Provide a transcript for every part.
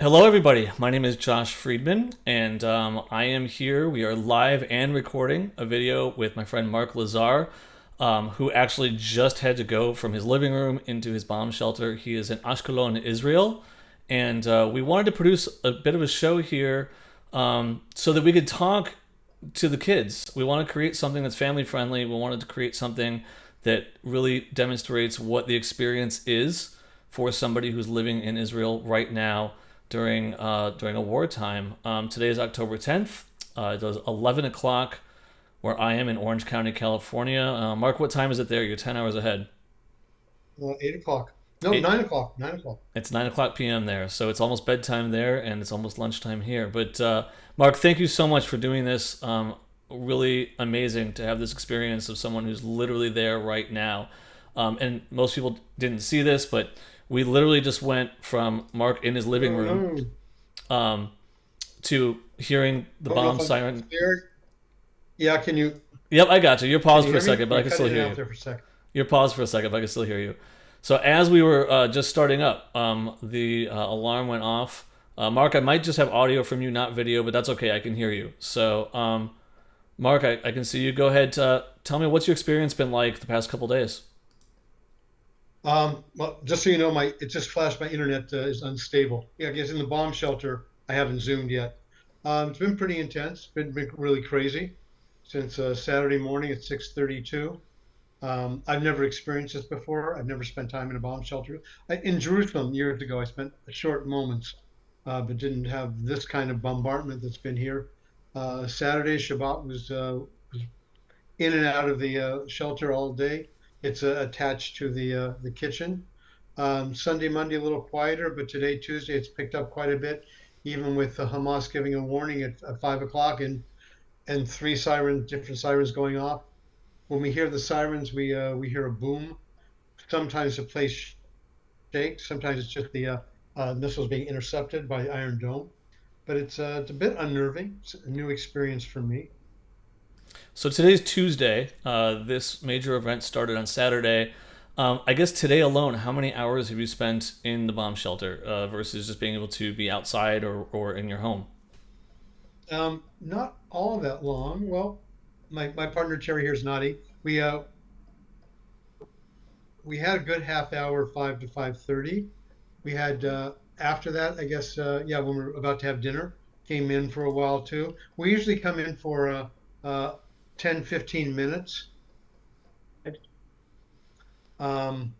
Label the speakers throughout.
Speaker 1: Hello, everybody. My name is Josh Friedman, and I am here. We are live and recording a video with my friend Mark Lazar, who actually just had to go from his living room into his bomb shelter. He is in Ashkelon, Israel, and we wanted to produce a bit of a show here so that we could talk to the kids. We want to create something that's family friendly. We wanted to create something that really demonstrates what the experience is for somebody who's living in Israel right now during a wartime. Today is October 10th. It is 11 o'clock where I am in Orange County, California. Mark, what time is it there? You're 10 hours ahead.
Speaker 2: 8 o'clock. No,
Speaker 1: Eight,
Speaker 2: 9 o'clock. 9 o'clock.
Speaker 1: it's 9 o'clock p.m. there, so it's almost bedtime there, and it's almost lunchtime here. But Mark, thank you so much for doing this. Really amazing to have this experience of someone who's literally there right now. And most people didn't see this, but we literally just went from Mark in his living
Speaker 2: Oh
Speaker 1: room
Speaker 2: no.
Speaker 1: um, to hearing the
Speaker 2: Don't know
Speaker 1: bomb
Speaker 2: if I'm
Speaker 1: siren.
Speaker 2: clear. Yeah,
Speaker 1: Yep, I got you. You're
Speaker 2: can
Speaker 1: paused
Speaker 2: you
Speaker 1: for a
Speaker 2: hear me?
Speaker 1: second, but I
Speaker 2: You
Speaker 1: can
Speaker 2: cut
Speaker 1: still
Speaker 2: in and
Speaker 1: hear
Speaker 2: out
Speaker 1: you.
Speaker 2: there for a second.
Speaker 1: You're paused for a second, but I can still hear you. So as we were just starting up, the alarm went off. Mark, I might just have audio from you, not video, but that's okay. I can hear you. So, Mark, I can see you. Go ahead. Tell me what's your experience been like the past couple days.
Speaker 2: Well, just so you know, my it just flashed. My internet is unstable. Yeah, I guess in the bomb shelter, I haven't zoomed yet. It's been pretty intense. Been really crazy since Saturday morning at 6:32. I've never experienced this before. I've never spent time in a bomb shelter. In Jerusalem years ago, I spent short moments, but didn't have this kind of bombardment that's been here. Saturday, Shabbat was in and out of the shelter all day. It's attached to the kitchen. Sunday, Monday, a little quieter, but today, Tuesday, it's picked up quite a bit, even with Hamas giving a warning at 5 o'clock and three sirens, different sirens going off. When we hear the sirens, we hear a boom. Sometimes the place shakes. Sometimes it's just the missiles being intercepted by Iron Dome. But it's a bit unnerving. It's a new experience for me.
Speaker 1: So today's Tuesday. This major event started on Saturday. I guess today alone, how many hours have you spent in the bomb shelter versus just being able to be outside or in your home?
Speaker 2: Not all that long. Well, my partner Terry here is naughty. We had a good half hour, 5 to 5:30. We had after that, I guess, yeah, when we are about to have dinner, came in for a while too. We usually come in for 10, 15 minutes. Um,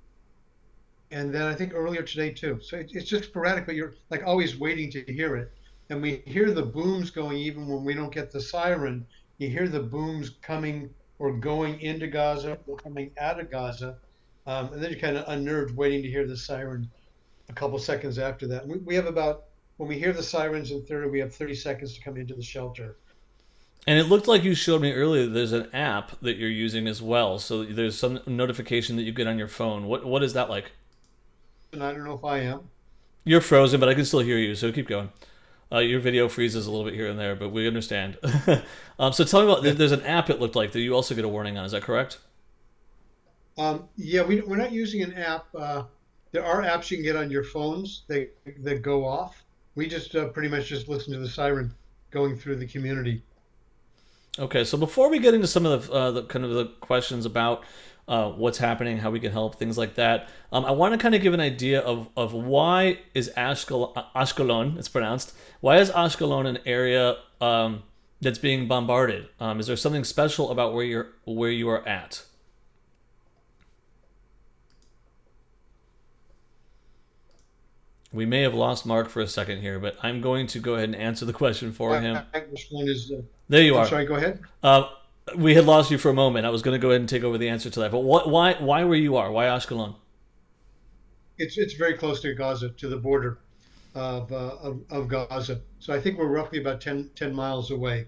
Speaker 2: and then I think earlier today too. So it's just sporadic, but you're like always waiting to hear it. And we hear the booms going even when we don't get the siren. You hear the booms coming or going into Gaza or coming out of Gaza. And then you're kind of unnerved waiting to hear the siren a couple seconds after that. We have about, when we hear the sirens in 30, we have 30 seconds to come into the shelter.
Speaker 1: And it looked like you showed me earlier there's an app that you're using as well. So there's some notification that you get on your phone. What is that like?
Speaker 2: And I don't know if I am.
Speaker 1: You're frozen, but I can still hear you, so keep going. Your video freezes a little bit here and there, but we understand. So tell me about there's an app it looked like that you also get a warning on. Is that correct?
Speaker 2: Yeah, we're not using an app. There are apps you can get on your phones that go off. We just pretty much just listen to the siren going through the community.
Speaker 1: Okay, so before we get into some of the kind of the questions about what's happening, how we can help, things like that, I want to kind of give an idea of why is Ashkelon, it's pronounced, why is Ashkelon an area that's being bombarded? Is there something special about where you are at? We may have lost Mark for a second here, but I'm going to go ahead and answer the question for him.
Speaker 2: Which one is?
Speaker 1: There you
Speaker 2: I'm
Speaker 1: are.
Speaker 2: sorry. Go ahead.
Speaker 1: Uh, we had lost you for a moment. I was going to go ahead and take over the answer to that. But why where you are? Why Ashkelon?
Speaker 2: It's very close to Gaza, to the border of Gaza. So I think we're roughly about 10 miles away.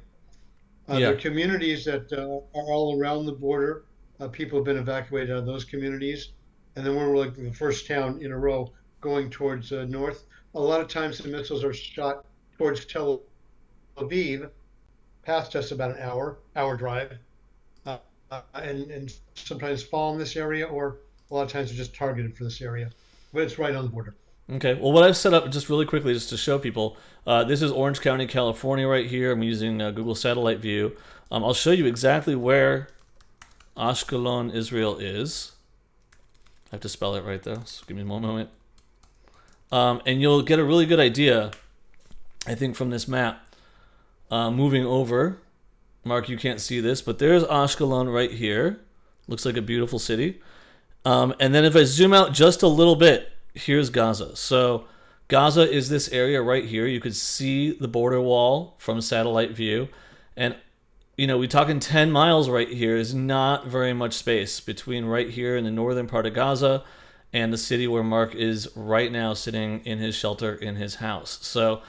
Speaker 2: There
Speaker 1: Yeah.
Speaker 2: are communities that are all around the border. People have been evacuated out of those communities, and then we're like the first town in a row going towards north. A lot of times the missiles are shot towards Tel Aviv, past us about an hour drive, and sometimes fall in this area, or a lot of times they're just targeted for this area. But it's right on the border.
Speaker 1: Okay. Well, what I've set up just really quickly, just to show people, this is Orange County, California, right here. I'm using Google Satellite View. I'll show you exactly where Ashkelon, Israel is. I have to spell it right though, so give me one moment. And you'll get a really good idea, I think, from this map. Moving over, Mark, you can't see this, but there's Ashkelon right here. Looks like a beautiful city. And then if I zoom out just a little bit, here's Gaza. So Gaza is this area right here. You could see the border wall from satellite view. And, we talking 10 miles right here is not very much space between right here in the northern part of Gaza and the city where Mark is right now sitting in his shelter in his house. So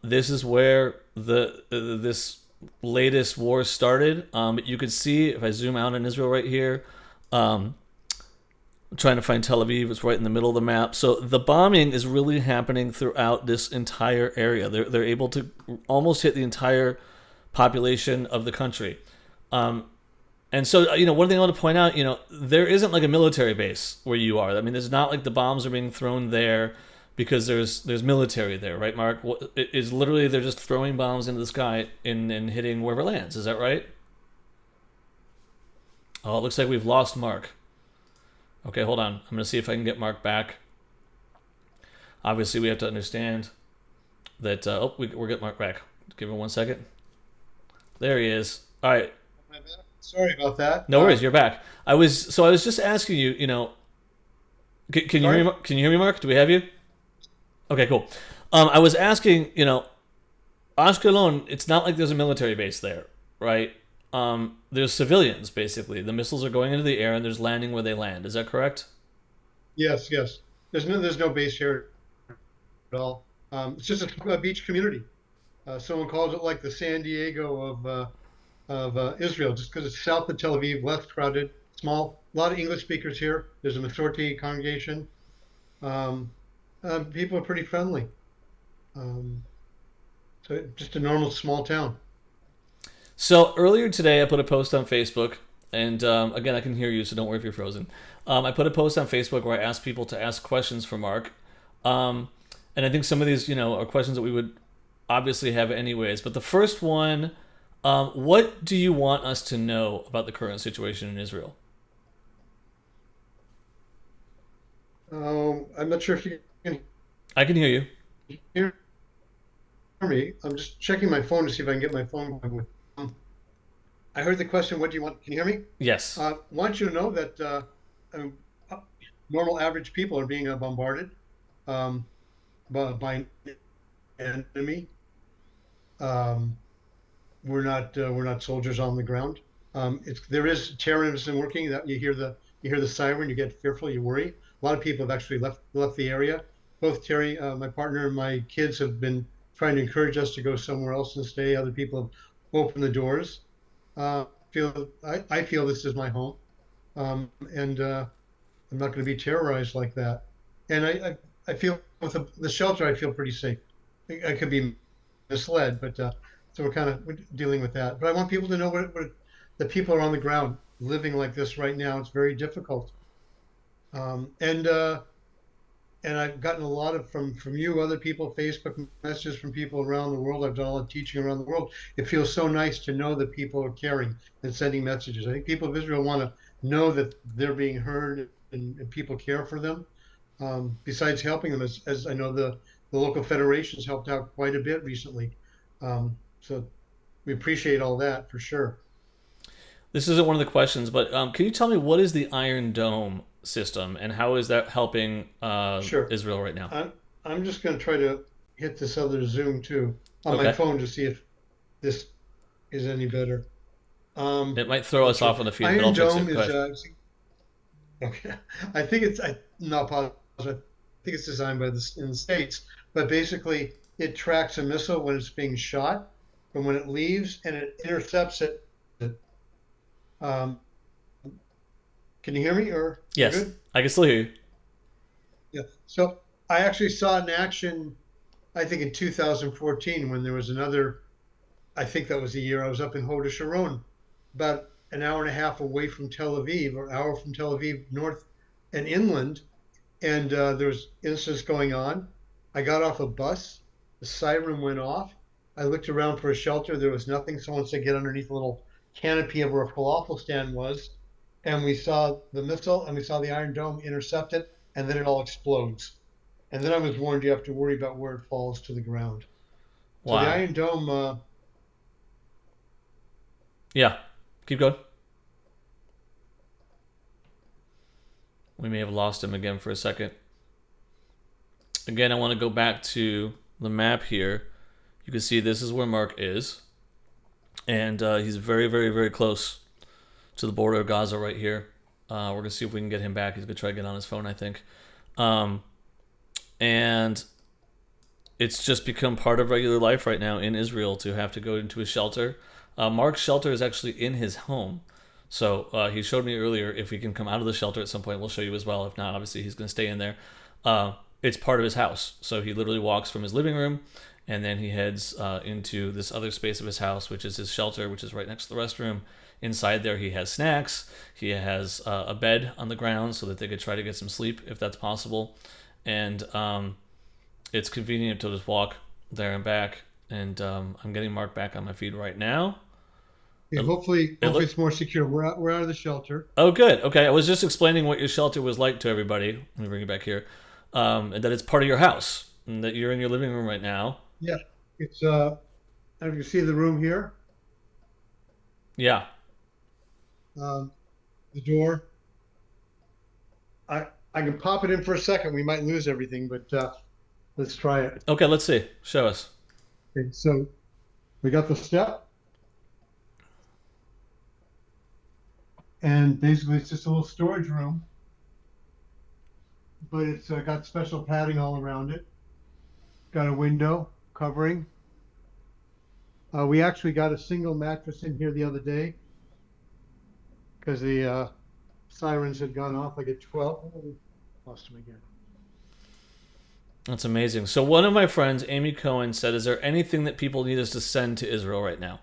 Speaker 1: this is where this latest war started. You could see, if I zoom out in Israel right here, I'm trying to find Tel Aviv. It's right in the middle of the map. So the bombing is really happening throughout this entire area. They're able to almost hit the entire population of the country. And so, one thing I want to point out, there isn't like a military base where you are. I mean, there's not like the bombs are being thrown there because there's military there, right, Mark? It is literally they're just throwing bombs into the sky and hitting wherever lands. Is that right? Oh, it looks like we've lost Mark. Okay, hold on. I'm going to see if I can get Mark back. Obviously, we have to understand that... we're getting Mark back. Give him 1 second. There he is. All right.
Speaker 2: Sorry about that.
Speaker 1: No worries. You're back. I was just asking you. Can you hear me? Can you hear me, Mark? Do we have you? Okay, cool. I was asking. Ashkelon. It's not like there's a military base there, right? There's civilians basically. The missiles are going into the air and there's landing where they land. Is that correct?
Speaker 2: Yes, yes. There's no base here at all. It's just a beach community. Someone calls it like the San Diego of Israel, just because it's south of Tel Aviv, less crowded, small. A lot of English speakers here. There's a Masorti congregation. People are pretty friendly. Um, so just a normal small town.
Speaker 1: So earlier today, I put a post on Facebook, and again, I can hear you, so don't worry if you're frozen. I put a post on Facebook where I asked people to ask questions for Mark, and I think some of these, are questions that we would obviously have anyways. But the first one, what do you want us to know about the current situation in Israel?
Speaker 2: I'm not sure if you can
Speaker 1: I can hear you.
Speaker 2: hear me. I'm just checking my phone to see if I can get my phone going. I heard the question, what do you want? Can you hear me?
Speaker 1: Yes.
Speaker 2: Want you to know that um, uh, normal average people are being bombarded um, by an enemy. Um, we're not soldiers on the ground. There is terrorism working. That you hear the siren, you get fearful, you worry. A lot of people have actually left the area. Both Terry, my partner, and my kids have been trying to encourage us to go somewhere else and stay. Other people have opened the doors. I feel this is my home, and I'm not going to be terrorized like that. And I feel with the shelter, I feel pretty safe. I could be misled, but so we're dealing with that. But I want people to know what the people are on the ground living like this right now. It's very difficult. Um, and uh, and I've gotten a lot of from you, other people, Facebook messages from people around the world. I've done a lot of teaching around the world. It feels so nice to know that people are caring and sending messages. I think people of Israel want to know that they're being heard and people care for them. Besides helping them, as I know the local federations helped out quite a bit recently. So we appreciate all that for sure.
Speaker 1: This isn't one of the questions, but can you tell me what is the Iron Dome system and how is that helping
Speaker 2: Sure.
Speaker 1: Israel right now?
Speaker 2: I'm just going to try to hit this other Zoom too on my
Speaker 1: Okay.
Speaker 2: phone to see if this is any better.
Speaker 1: It might throw us
Speaker 2: Okay.
Speaker 1: off on the feed, but
Speaker 2: Iron
Speaker 1: I'll fix
Speaker 2: Dome
Speaker 1: it. Go
Speaker 2: is
Speaker 1: ahead.
Speaker 2: okay. I think I'm not positive. I think it's designed by in the States, but basically it tracks a missile when it's being shot from when it leaves and it intercepts it. Um, can you hear me or you're
Speaker 1: Yes,
Speaker 2: good?
Speaker 1: I can still hear you.
Speaker 2: Yeah. So I actually saw it in action, I think in 2014 when there was another, I think that was the year I was up in Hoda Sharon, about an hour and a half away from Tel Aviv or hour from Tel Aviv north and inland. and there was incidents going on. I got off a bus. The siren went off. I looked around for a shelter. There was nothing. Someone said get underneath a little canopy of where a falafel stand was, and we saw the missile and we saw the Iron Dome intercept it, and then it all explodes. And then I was warned you have to worry about where it falls to the ground. So the
Speaker 1: Wow.
Speaker 2: Iron Dome,
Speaker 1: Yeah. Keep going. We may have lost him again for a second. Again, I want to go back to the map here. You can see this is where Mark is. And he's very, very, very close to the border of Gaza right here. We're going to see if we can get him back. He's going to try to get on his phone, I think. Um, and it's just become part of regular life right now in Israel to have to go into a shelter. Mark's shelter is actually in his home. So he showed me earlier if we can come out of the shelter at some point, we'll show you as well. If not, obviously he's going to stay in there. It's part of his house. So he literally walks from his living room and then he heads into this other space of his house, which is his shelter, which is right next to the restroom. Inside there, he has snacks. He has a bed on the ground so that they could try to get some sleep if that's possible. And it's convenient to just walk there and back. And I'm getting Mark back on my feed right now.
Speaker 2: yeah,
Speaker 1: It, it
Speaker 2: hopefully
Speaker 1: look,
Speaker 2: it's more secure. We're out of the shelter.
Speaker 1: oh, good. Okay, I was just explaining what your shelter was like to everybody. Let me bring you back here. And that it's part of your house, and that you're in your living room right now.
Speaker 2: Yeah, it's as you see the room here,
Speaker 1: Yeah.
Speaker 2: um, the door. I I can pop it in for a second. We might lose everything, but let's try it.
Speaker 1: Okay, let's see. Show us.
Speaker 2: Okay, so we got the step, and basically it's just a little storage room, but it's got special padding all around it. Got a window covering. We actually got a single mattress in here the other day because the sirens had gone off like at 12. Oh, we lost him again.
Speaker 1: That's amazing. So one of my friends, Amy Cohen, said, "Is there anything that people need us to send to Israel right now?"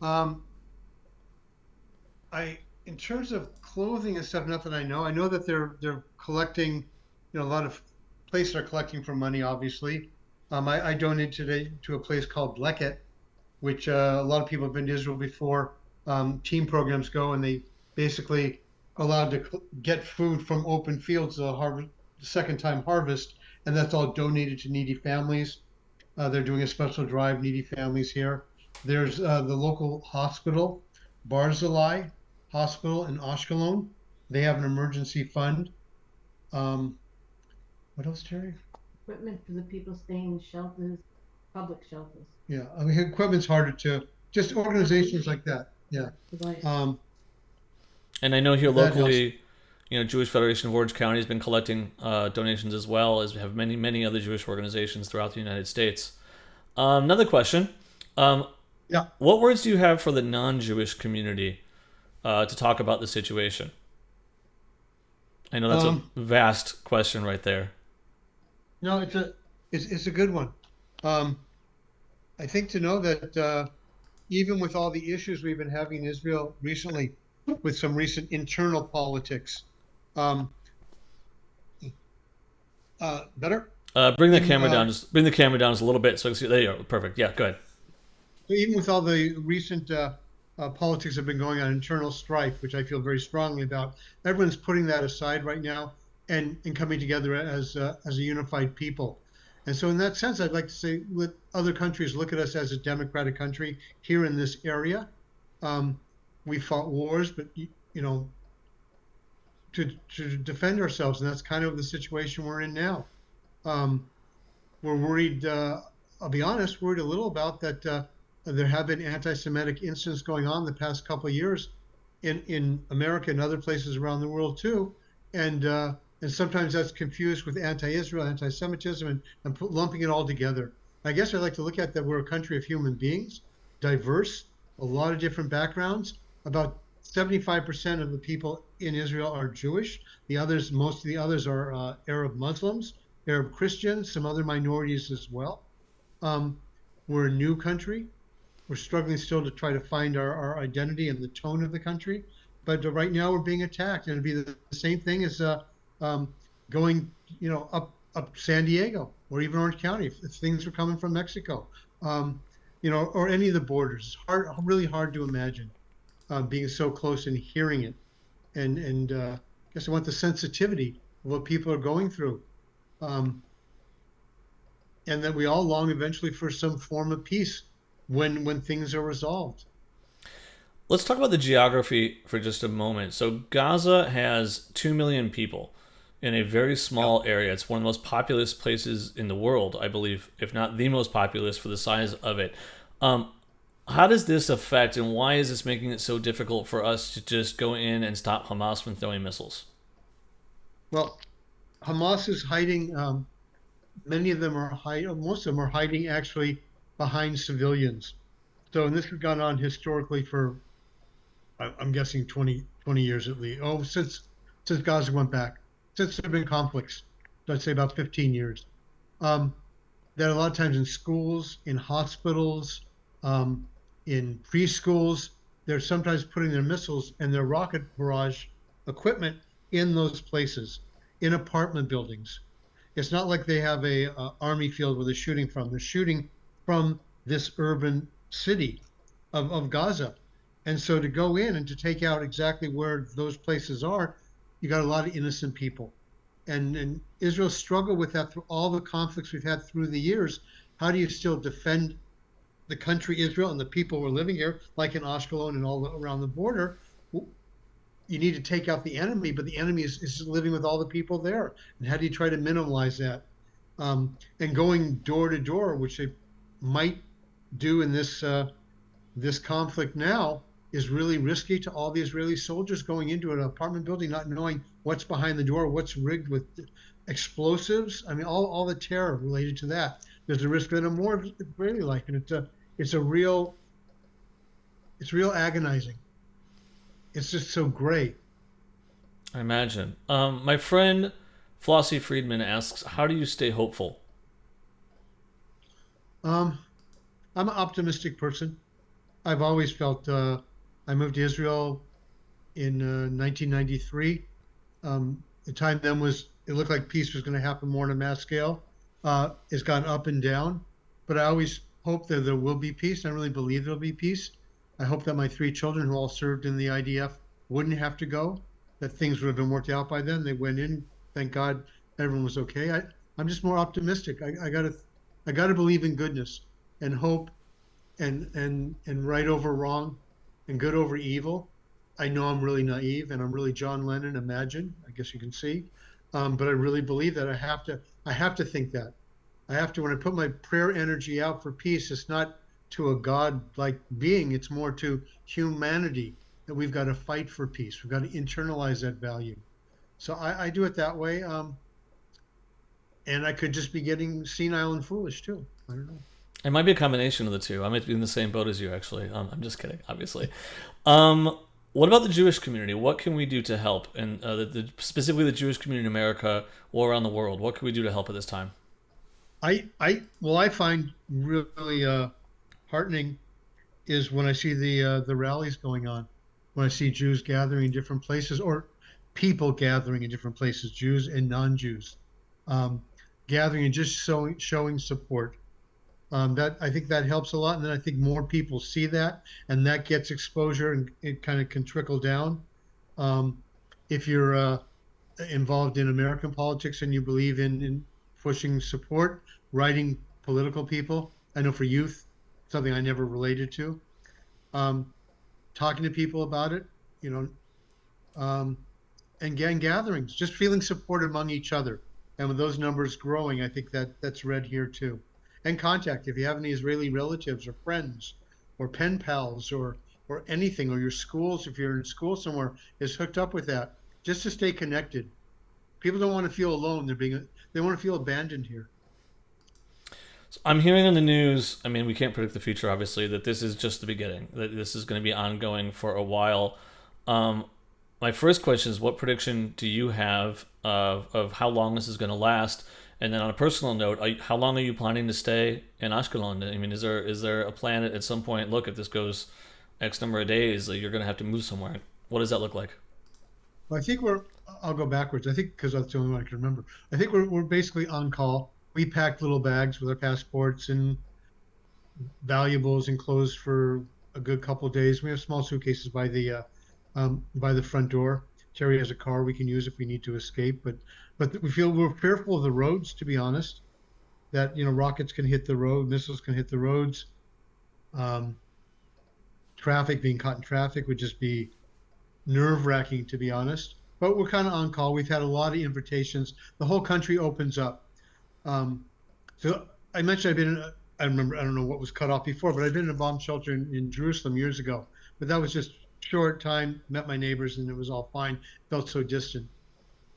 Speaker 2: Um, in terms of clothing and stuff, not that I know. I know that they're collecting, a lot of places are collecting for money, obviously. I donated today to a place called Bleket, which a lot of people have been to Israel before. Team programs go and they basically allowed to get food from open fields, harvest, second time harvest, and that's all donated to needy families. They're doing a special drive, needy families here. There's the local hospital, Barzilai Hospital in Ashkelon. They have an emergency fund. Um, what else, Terry?
Speaker 3: Equipment for the people staying in shelters, public shelters.
Speaker 2: Yeah, I mean, equipment's harder to, just organizations like that. Yeah.
Speaker 3: Device.
Speaker 1: And I know here
Speaker 2: That helps.
Speaker 1: locally, Jewish Federation of Orange County has been collecting donations as well, as have many, many other Jewish organizations throughout the United States. Another question. Um,
Speaker 2: Yeah.
Speaker 1: what words do you have for the non-Jewish community to talk about the situation? I know that's a
Speaker 2: Um,
Speaker 1: vast question right there.
Speaker 2: no, it's a good one. Um, I think to know that even with all the issues we've been having in Israel recently, with some recent internal politics, um, better.
Speaker 1: Bring the
Speaker 2: Even
Speaker 1: camera down. Just bring the camera down just a little bit so I can see. There you go. Perfect. Yeah, good.
Speaker 2: even with all the recent politics that have been going on, internal strife, which I feel very strongly about, everyone's putting that aside right now and coming together as a unified people. And so, in that sense, I'd like to say, let other countries look at us as a democratic country here in this area. Um, we fought wars, but to defend ourselves, and that's kind of the situation we're in now. Um, we're worried. I'll be honest, worried a little about that. There have been anti-Semitic incidents going on the past couple of years in America and other places around the world too, and sometimes that's confused with anti-Israel, anti-Semitism, and lumping it all together. I guess I like to look at that we're a country of human beings, diverse, a lot of different backgrounds. About 75% of the people in Israel are Jewish. Most of the others are Arab Muslims, Arab Christians, some other minorities as well. Um, we're a new country. We're struggling still to try to find our identity and the tone of the country. But right now we're being attacked, and it'd be the same thing as going, up San Diego or even Orange County if things are coming from Mexico, um, or any of the borders. It's really hard to imagine being so close and hearing it. And I guess I want the sensitivity of what people are going through, um, and that we all long eventually for some form of peace when things are resolved.
Speaker 1: Let's talk about the geography for just a moment. So Gaza has 2 million people in a very
Speaker 2: Yeah.
Speaker 1: small area. It's one of the most populous places in the world, I believe, if not the most populous for the size of it. Um, how does this affect, and why is this making it so difficult for us to just go in and stop Hamas from throwing missiles?
Speaker 2: Well, Hamas is hiding. Many of them are hiding. Most of them are hiding actually behind civilians. So, and this has gone on historically for I'm guessing 20 years at least. Oh, since Gaza went back, since there have been conflicts, so I'd say about 15 years. Um, that a lot of times in schools, in hospitals, um, in preschools, they're sometimes putting their missiles and their rocket barrage equipment in those places, in apartment buildings. It's not like they have a army field where they're shooting from. They're shooting from this urban city of Gaza. And so to go in and to take out exactly where those places are, you got a lot of innocent people. And Israel struggled with that through all the conflicts we've had through the years. How do you still defend the country Israel and the people who are living here, like in Ashkelon and all around the border? You need to take out the enemy, but the enemy is living with all the people there. And how do you try to minimize that? And going door to door, which they might do in this conflict now, is really risky to all the Israeli soldiers going into an apartment building, not knowing what's behind the door, what's rigged with explosives. I mean, all the terror related to that. There's a risk that I'm more Israeli like, and it's real agonizing. It's just so great.
Speaker 1: I imagine. My friend Flossie Friedman asks, how do you stay hopeful?
Speaker 2: Um, I'm an optimistic person. I've always felt. I moved to Israel in 1993. The time then was it looked like peace was going to happen more on a mass scale. It's gone up and down, but I always hope that there will be peace. I really believe there'll be peace. I hope that my three children, who all served in the IDF, wouldn't have to go. That things would have been worked out by then. They went in. Thank God, everyone was okay. I'm just more optimistic. I gotta believe in goodness and hope and right over wrong and good over evil. I know I'm really naive and I'm really John Lennon imagine, I guess you can see. But I really believe that I have to think that. I have to when I put my prayer energy out for peace, it's not to a God like being, it's more to humanity that we've got to fight for peace. We've got to internalize that value. So I do it that way. And I could just be getting senile and foolish too. I don't know.
Speaker 1: It might be a combination of the two. I might be in the same boat as you, actually. I'm just kidding, obviously. Um, what about the Jewish community? What can we do to help? And specifically the Jewish community in America or around the world. What can we do to help at this time?
Speaker 2: I find really heartening is when I see the rallies going on, when I see Jews gathering in different places or people gathering in different places, Jews and non-Jews, um, gathering and just showing support. That I think that helps a lot, and then I think more people see that, and that gets exposure, and it kind of can trickle down. Um, if you're involved in American politics and you believe in pushing support, writing political people, I know for youth, something I never related to. Um, Talking to people about it, you know, um, and gatherings, just feeling support among each other. And with those numbers growing, I think that's read here too. And contact if you have any Israeli relatives or friends or pen pals or anything, or your schools, if you're in school somewhere, is hooked up with that, just to stay connected. People don't want to feel alone. They want to feel abandoned here.
Speaker 1: So I'm hearing on the news, I mean, we can't predict the future, obviously, that this is just the beginning, that this is going to be ongoing for a while. Um, my first question is, what prediction do you have of how long this is going to last? And then on a personal note, how long are you planning to stay in Ashkelon? I mean, is there a plan at some point? Look, if this goes X number of days, like, you're going to have to move somewhere. What does that look like?
Speaker 2: Well, I think we're I'll go backwards. I think because that's the only one I can remember. I think we're basically on call. We packed little bags with our passports and valuables and clothes for a good couple of days. We have small suitcases by the front door. Terry has a car we can use if we need to escape, but we're fearful of the roads, to be honest. That rockets can hit the road, missiles can hit the roads. Um, Traffic, being caught in traffic would just be nerve-wracking, to be honest. But we're kind of on call. We've had a lot of invitations. The whole country opens up. Um, so I mentioned I remember, I don't know what was cut off before, but I've been in a bomb shelter in Jerusalem years ago. But that was just short time, met my neighbors, and it was all fine. Felt so distant.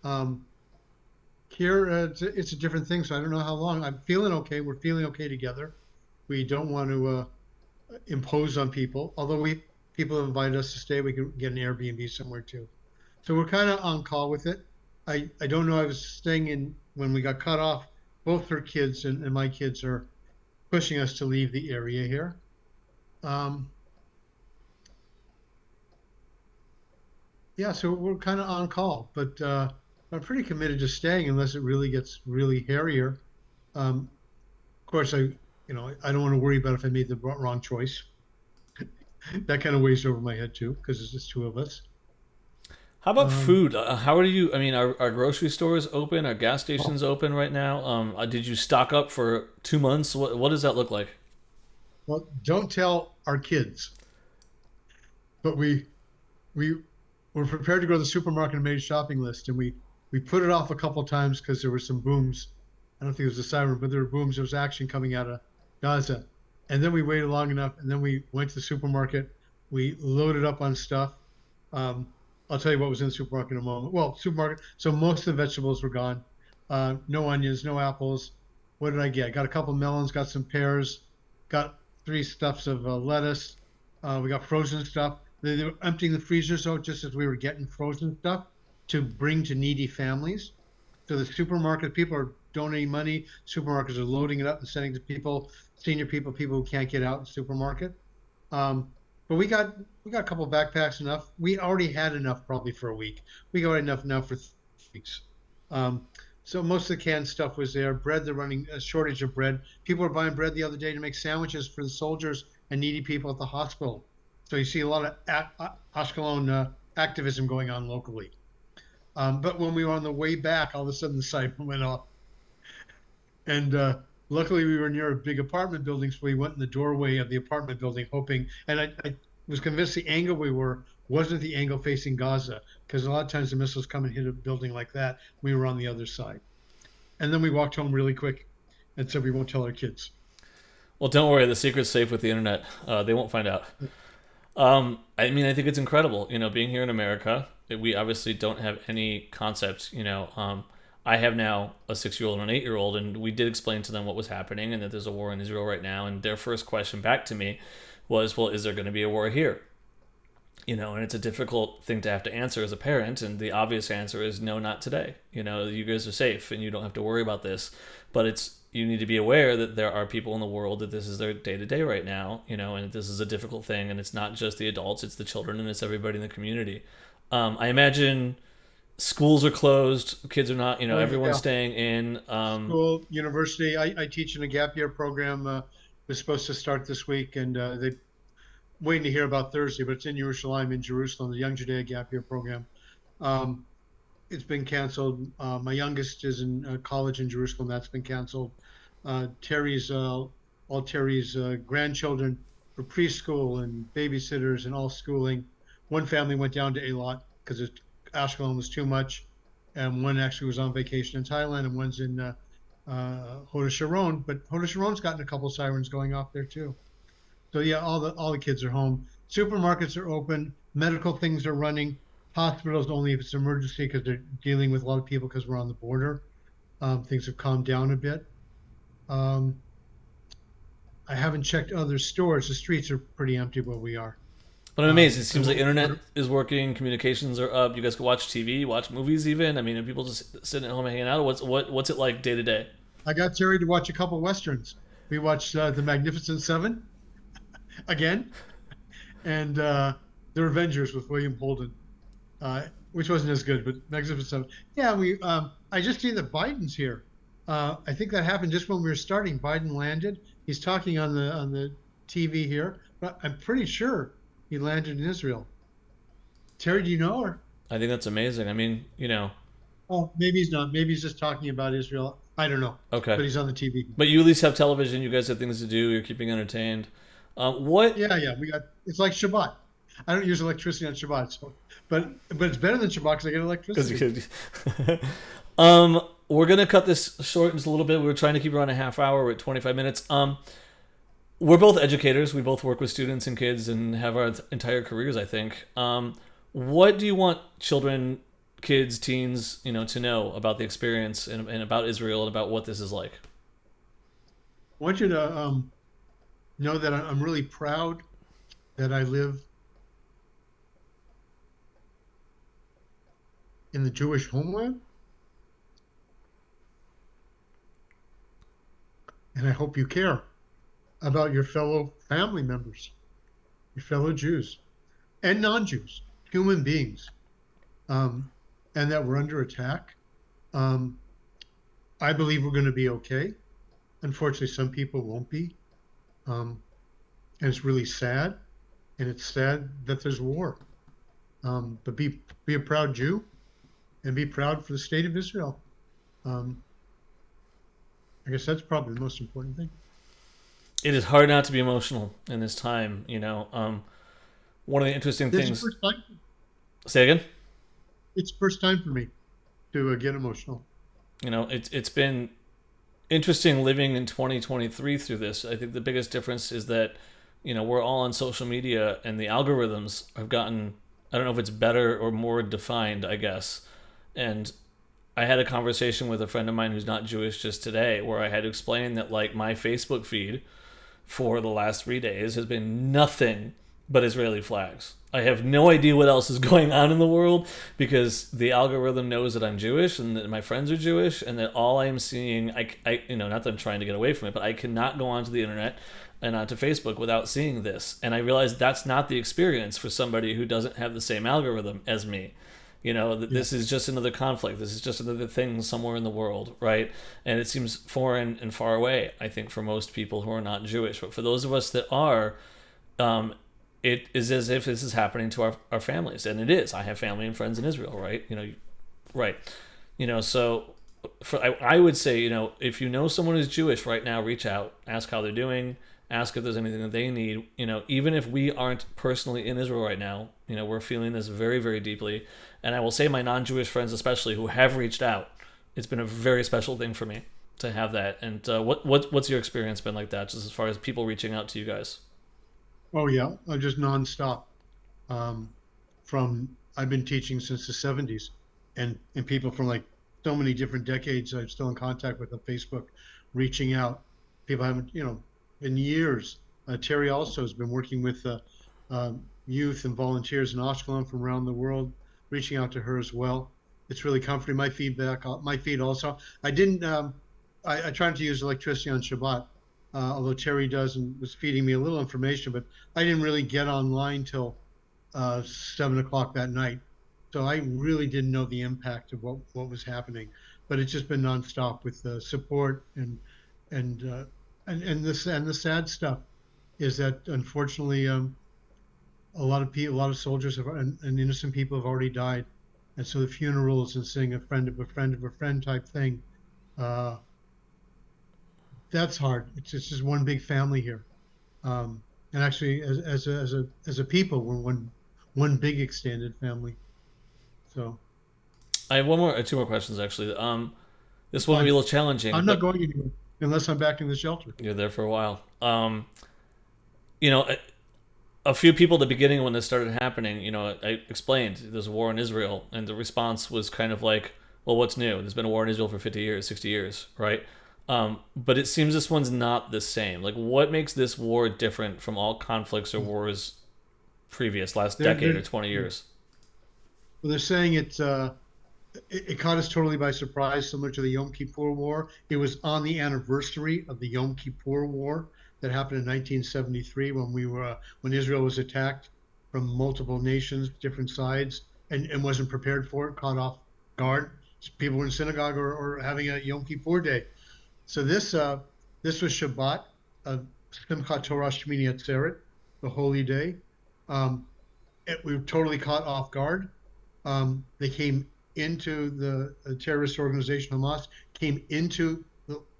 Speaker 2: Um, Here, it's a different thing, so I don't know how long. I'm feeling okay. We're feeling okay together. We don't want to impose on people. Although people have invited us to stay, we can get an Airbnb somewhere too. So we're kind of on call with it. I don't know. I was staying in when we got cut off. Both her kids and my kids are pushing us to leave the area here. Um, yeah, so we're kind of on call, but I'm pretty committed to staying unless it really gets really hairier. Of course, I don't want to worry about if I made the wrong choice. That kind of weighs over my head too, because it's just two of us.
Speaker 1: How about
Speaker 2: Um,
Speaker 1: food? How are you? I mean, are grocery stores open? Are gas stations open right now? Did you stock up for 2 months? What does that look like?
Speaker 2: well, don't tell our kids, but we were prepared to go to the supermarket and made a shopping list, and we put it off a couple of times because there were some booms. I don't think it was a siren, but there were booms. There was action coming out of Gaza, and then we waited long enough, and then we went to the supermarket. We loaded up on stuff. Um, I'll tell you what was in the supermarket in a moment. Well, supermarket. So most of the vegetables were gone. No onions, no apples. What did I get? Got a couple of melons, got some pears, got three stuffs of lettuce. We got frozen stuff. They were emptying the freezers out just as we were getting frozen stuff to bring to needy families. So the supermarket people are donating money. Supermarkets are loading it up and sending to people, senior people, people who can't get out in the supermarket. Um, but we got a couple of backpacks enough. We already had enough probably for a week. We got enough now for 3 weeks. Um, so most of the canned stuff was there. Bread, they're running a shortage of bread. People were buying bread the other day to make sandwiches for the soldiers and needy people at the hospital. So you see a lot of Ashkelon activism going on locally. But when we were on the way back, all of a sudden the siren went off. And luckily we were near a big apartment building, so we went in the doorway of the apartment building, hoping. And I was convinced the angle we were wasn't the angle facing Gaza, because a lot of times the missiles come and hit a building like that. We were on the other side. And then we walked home really quick and said we won't tell our kids.
Speaker 1: Well, don't worry, the secret's safe with the internet. They won't find out. I mean, I think it's incredible. Being here in America, we obviously don't have any concept. I have now a 6-year-old and an 8-year-old, and we did explain to them what was happening and that there's a war in Israel right now. And their first question back to me was, "Well, is there going to be a war here?" And it's a difficult thing to have to answer as a parent. And the obvious answer is no, not today. You guys are safe and you don't have to worry about this. But you need to be aware that there are people in the world that this is their day to day right now, and this is a difficult thing. And it's not just the adults, it's the children, and it's everybody in the community. I imagine schools are closed, kids are not, everyone's
Speaker 2: Yeah.
Speaker 1: staying in.
Speaker 2: School, university. I teach in a gap year program. Was supposed to start this week, and they waiting to hear about Thursday, but it's in Jerusalem, the Young Judea Gap Year program. Um, it's been canceled. My youngest is in college in Jerusalem. That's been canceled. Terry's, all Terry's grandchildren for preschool and babysitters and all schooling. One family went down to Eilat because Ashkelon was too much, and one actually was on vacation in Thailand, and one's in Hoda Sharon. But Hoda Sharon's gotten a couple sirens going off there too. So yeah, all the kids are home. Supermarkets are open. Medical things are running. Hospitals only if it's an emergency because they're dealing with a lot of people because we're on the border. Things have calmed down a bit. Um, I haven't checked other stores. The streets are pretty empty where we are.
Speaker 1: But I'm amazed. It seems like
Speaker 2: And
Speaker 1: internet is working, communications are up. You guys can watch TV, watch movies, even. I mean, are people just sitting at home hanging out? What's it like day to day?
Speaker 2: I got Terry to watch a couple westerns. We watched The Magnificent Seven again, and The Avengers with William Holden. which wasn't as good, but Magnificent Seven. Yeah, we. I just seen that Biden's here. I think that happened just when we were starting. Biden landed. He's talking on the TV here, but I'm pretty sure he landed in Israel. Terry, do you know? Or
Speaker 1: I think that's amazing. I mean,
Speaker 2: oh, maybe he's not. Maybe he's just talking about Israel. I don't know,
Speaker 1: okay.
Speaker 2: but he's on the TV.
Speaker 1: But you at least have television. You guys have things to do. You're keeping entertained. What?
Speaker 2: Yeah, yeah. We got. It's like Shabbat. I don't use electricity on Shabbat, so but it's better than Shabbat because I get
Speaker 1: Because you
Speaker 2: electricity.
Speaker 1: could. We're gonna cut this short just a little bit. We were trying to keep it around a half hour. We're at 25 minutes. We're both educators. We both work with students and kids and have our entire careers, I think. What do you want children, kids, teens, to know about the experience and about Israel and about what this is like?
Speaker 2: I want you to know that I'm really proud that I live in the Jewish homeland, and I hope you care about your fellow family members, your fellow Jews and non-Jews, human beings, and that we're under attack. Um, I believe we're going to be okay. Unfortunately, some people won't be, and it's really sad. And it's sad that there's war. But be a proud Jew, and be proud for the state of Israel. Um, I guess that's probably the most important thing.
Speaker 1: It is hard not to be emotional in this time. One of the interesting
Speaker 2: It's the
Speaker 1: things.
Speaker 2: first time.
Speaker 1: Say again.
Speaker 2: It's the first time for me to get emotional.
Speaker 1: It's been interesting living in 2023 through this. I think the biggest difference is that we're all on social media and the algorithms have gotten, I don't know if it's better or more defined, I guess. And I had a conversation with a friend of mine who's not Jewish just today where I had to explain that like my Facebook feed for the last 3 days has been nothing but Israeli flags. I have no idea what else is going on in the world because the algorithm knows that I'm Jewish and that my friends are Jewish and that all I am seeing, not that I'm trying to get away from it, but I cannot go onto the internet and onto Facebook without seeing this. And I realized that's not the experience for somebody who doesn't have the same algorithm as me. That this is just another conflict. This is just another thing somewhere in the world, right? And it seems foreign and far away, I think, for most people who are not Jewish. But for those of us that are, it is as if this is happening to our families. And it is. I have family and friends in Israel, right? Right. So I would say, if you know someone who's Jewish right now, reach out, ask how they're doing, ask if there's anything that they need. Even if we aren't personally in Israel right now, we're feeling this very, very deeply. And I will say my non-Jewish friends, especially who have reached out, it's been a very special thing for me to have that. And what's your experience been like that, just as far as people reaching out to you guys?
Speaker 2: Oh yeah, just nonstop. From I've been teaching since the '70s, and people from like so many different decades I'm still in contact with on Facebook, reaching out. People haven't, in years. Terry also has been working with youth and volunteers in Ashkelon from around the world, reaching out to her as well. It's really comforting. My feed also. I didn't. I tried to use electricity on Shabbat, although Terry does and was feeding me a little information, but I didn't really get online till 7 o'clock that night. So I really didn't know the impact of what was happening. But it's just been nonstop with support and the sad stuff is that unfortunately a lot of soldiers and innocent people have already died, and so the funerals and seeing a friend of a friend of a friend type thing, that's hard. It's just one big family here, and actually as a people we're one big extended family. So
Speaker 1: I have two more questions actually. This one will be a little challenging.
Speaker 2: I'm not going anywhere unless I'm back in the shelter.
Speaker 1: You're there for a while. A few people at the beginning when this started happening, I explained there's a war in Israel, and the response was kind of like, well, what's new? There's been a war in Israel for 50 years, 60 years, right? But it seems this one's not the same. Like, what makes this war different from all conflicts or wars previous, last decade or 20 years?
Speaker 2: Well, they're saying it caught us totally by surprise, similar to the Yom Kippur War. It was on the anniversary of the Yom Kippur War that happened in 1973 when Israel was attacked from multiple nations, different sides, and wasn't prepared for it, caught off guard. People were in synagogue or having a Yom Kippur day. So this was Shabbat, uh, Simchat Torah Shmini Atzeret, the holy day. Um, we were totally caught off guard. They came into the terrorist organization Hamas, came into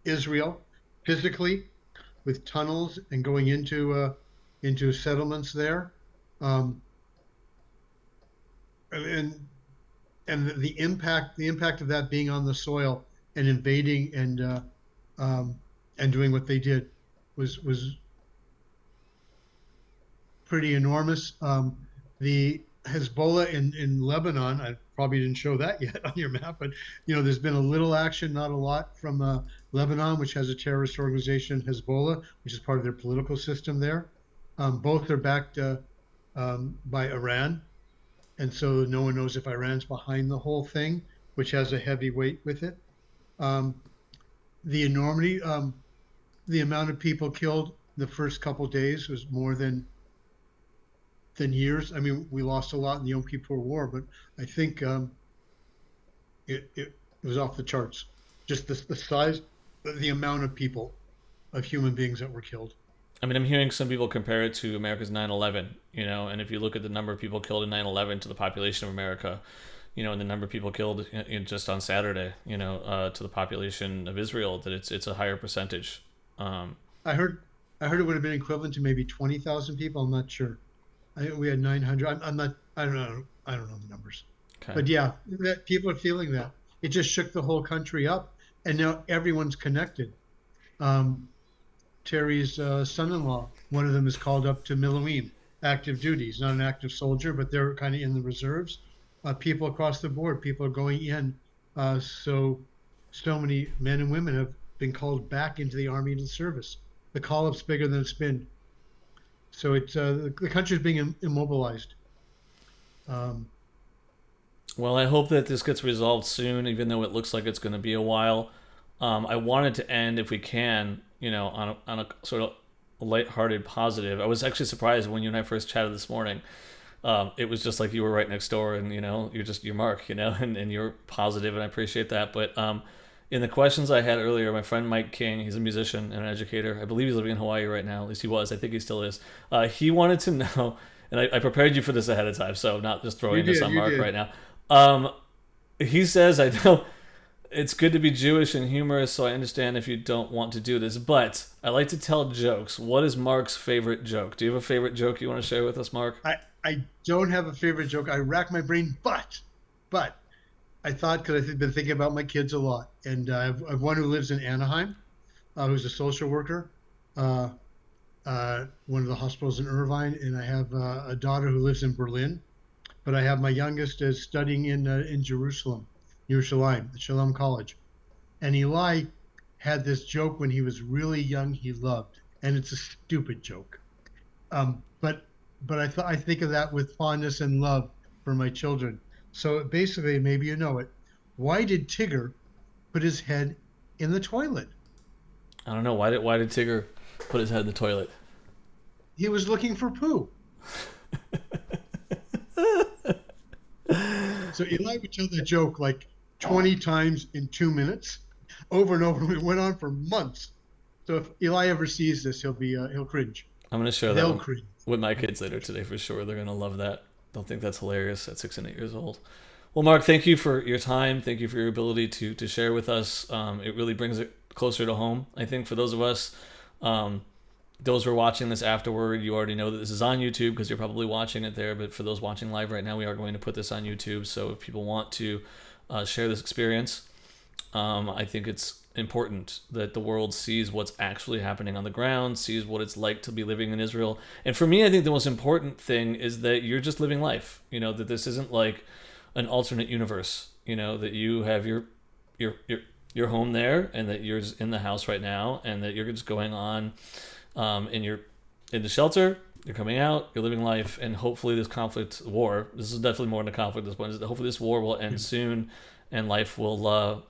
Speaker 2: Israel physically with tunnels and going into settlements there. Um, and the impact of that being on the soil and invading and doing what they did was pretty enormous. The Hezbollah in Lebanon, I probably didn't show that yet on your map, but there's been a little action, not a lot, from Lebanon, which has a terrorist organization, Hezbollah, which is part of their political system there. Both are backed by Iran, and so no one knows if Iran's behind the whole thing, which has a heavy weight with it. Um, the enormity, the amount of people killed the first couple days was more than years. I mean, we lost a lot in the Yom Kippur War, but I think it was off the charts. Just the size, the amount of people, of human beings that were killed.
Speaker 1: I mean, I'm hearing some people compare it to America's 9/11, and if you look at the number of people killed in 9/11 to the population of America, and the number of people killed just on Saturday, to the population of Israel, that it's a higher percentage. Um,
Speaker 2: I heard I heard it would have been equivalent to maybe 20,000 people. I'm not sure. I think we had 900. I'm not. I don't know. I don't know the numbers.
Speaker 1: okay.
Speaker 2: But yeah, that people are feeling that. It just shook the whole country up, and now everyone's connected. Um, Terry's son-in-law, one of them is called up to Miloim, active duty. He's not an active soldier, but they're kind of in the reserves. People across the board, people are going in. So many men and women have been called back into the army into service. The call-up's bigger than it's been. So it's the country's being immobilized. Um,
Speaker 1: Well, I hope that this gets resolved soon, even though it looks like it's going to be a while. I wanted to end, if we can, on a sort of lighthearted positive. I was actually surprised when you and I first chatted this morning. It was just like you were right next door, and you're Mark, and you're positive, and I appreciate that. But in the questions I had earlier, my friend Mike King, he's a musician and an educator. I believe he's living in Hawaii right now. At least he was. I think he still is. He wanted to know, and I prepared you for this ahead of time, so I'm not just throwing this on Mark right now. He says, I know it's good to be Jewish and humorous, so I understand if you don't want to do this, but I like to tell jokes. What is Mark's favorite joke? Do you have a favorite joke you want to share with us, Mark?
Speaker 2: I don't have a favorite joke. I rack my brain, but I thought, because I've been thinking about my kids a lot, and I've one who lives in Anaheim, who's a social worker, one of the hospitals in Irvine, and I have a daughter who lives in Berlin, but I have my youngest is studying in Jerusalem, at Shalom College, and Eli had this joke when he was really young he loved, and it's a stupid joke, but I think of that with fondness and love for my children. So basically, maybe you know it. Why did Tigger put his head in the toilet?
Speaker 1: I don't know. Why did Tigger put his head in the toilet?
Speaker 2: He was looking for poo. So Eli would tell that joke like 20 times in 2 minutes, over and over. It went on for months. So if Eli ever sees this, he'll cringe.
Speaker 1: I'm going to share
Speaker 2: They'll
Speaker 1: that
Speaker 2: cringe.
Speaker 1: with my kids later today for sure. They're going to love that. They'll think that's hilarious at 6 and 8 years old. Well, Mark, thank you for your time. Thank you for your ability to share with us. It really brings it closer to home. I think for those of us, those who are watching this afterward, you already know that this is on YouTube because you're probably watching it there. But for those watching live right now, we are going to put this on YouTube. So if people want to share this experience, I think it's important that the world sees what's actually happening on the ground, sees what it's like to be living in Israel. And for me, I think the most important thing is that you're just living life. That this isn't like an alternate universe. That you have your home there, and that you're in the house right now, and that you're just going on, and you're in the shelter. You're coming out. You're living life, and hopefully this war. This is definitely more than a conflict at this point. Hopefully this war will end soon, and life will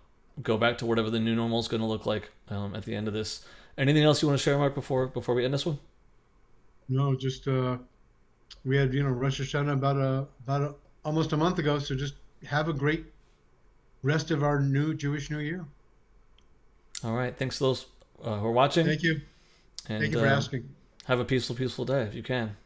Speaker 1: go back to whatever the new normal is going to look like at the end of this. Anything else you want to share, Mark, before we end this one?
Speaker 2: No, just we had Rosh Hashanah about almost a month ago. So just have a great rest of our new Jewish New Year.
Speaker 1: All right. Thanks to those who are watching.
Speaker 2: Thank you.
Speaker 1: And
Speaker 2: Thank you for asking.
Speaker 1: have a peaceful day if you can.